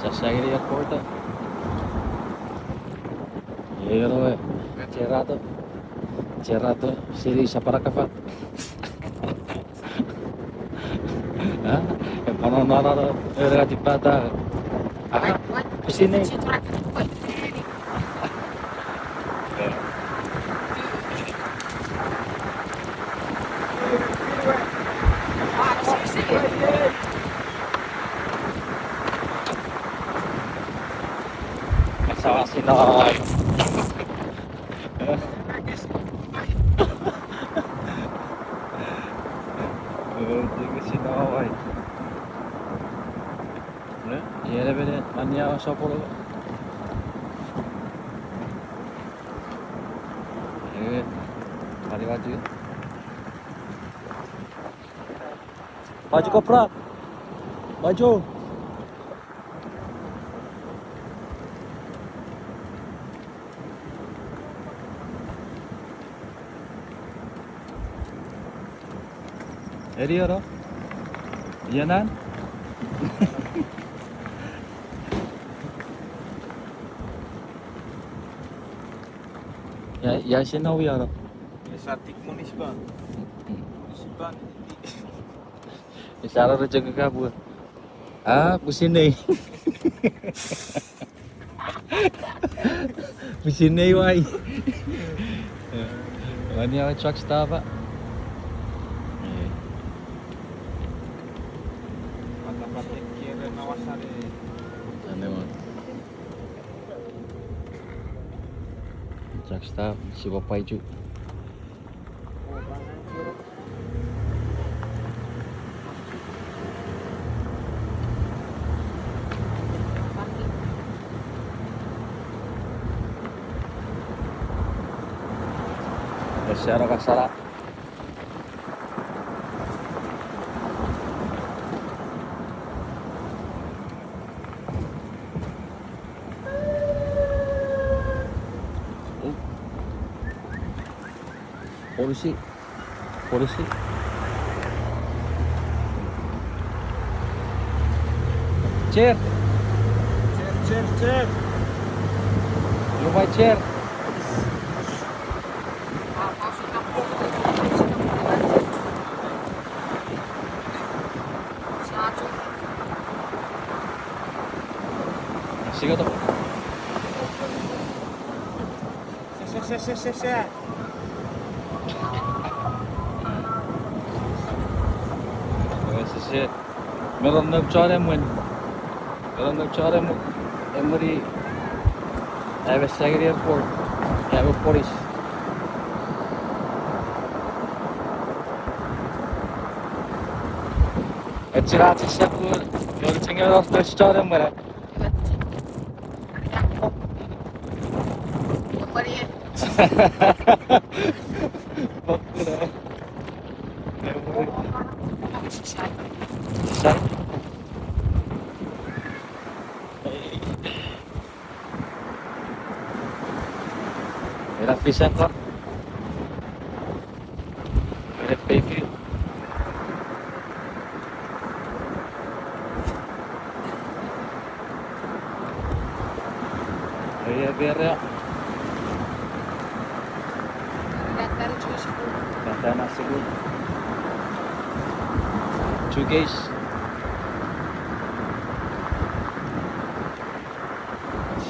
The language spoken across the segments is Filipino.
Sassagiri Airport. Ero Cerrato. Cerrato si dice Paracafà. E poi non era di pada. Ah, di sini. Masalah Sinai. Jadi Sinai. Ne? Yere böyle manya saporo. Evet. Mari maju. Maju kopra. Maju. Eriyor. Yanan. Ya sino uyaro. Satik munisipal. Munisipal. Isara ra jaga kabur. Ah, busine. Busine wai. Wanneer we truck stoppen? Nee. Mata-mata kira nawasari. Ano mo? Truck stop, si Papay Ju. Masyado kasara. Polisi. Polisi. Chair. Chair. Lumay chair. Sige to. Se. Shit. Meron nagtsara mo. Meron nagtsara mo. Emory. Sassagiri Airport. Kaya polis. Cerrato siya po. Yung tingin off the store mo na. Bakura. Sa. Era pisan ko. Era payfield. Iya biar ya. Ganda na siguro. 2 guys.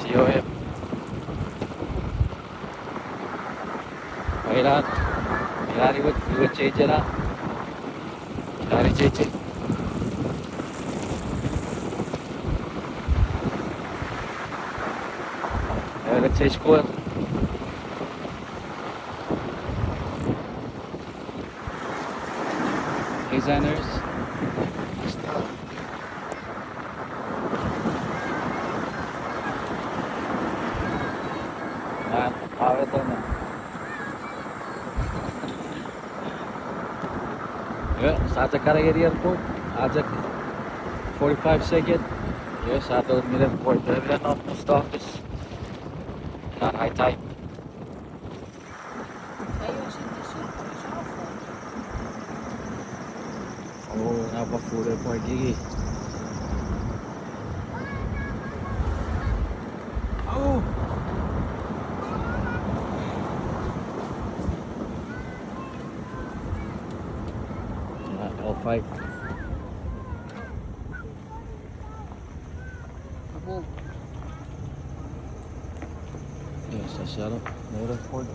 COF. Kailan? Kailan iwat change na. Kailan change. Kailan change ko. Designers. Awet na. Yeah, Saja Karagiri Airport. Ajak 45 second. Yes, Sato Airport. Everyone off post office. Not high tide. Oh, napaka full airport gigi. Oh. L5. Ako. Yeah, sa Sierra. Motor Ford.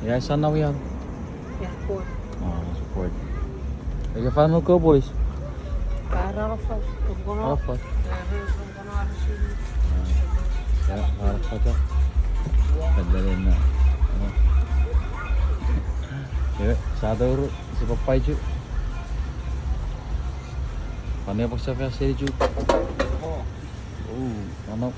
Yeah, sana we are. Airport. Oh, support. Kaya paano ko, boys? Para ka first. Kung ko na. Arafat. Kung ko na sini. Ya, Arafat ka. Padalin na. Ano? Ya, sadar si Papay Ju. Paano yung pagsabi sa Ju? Oh. Oh, ano?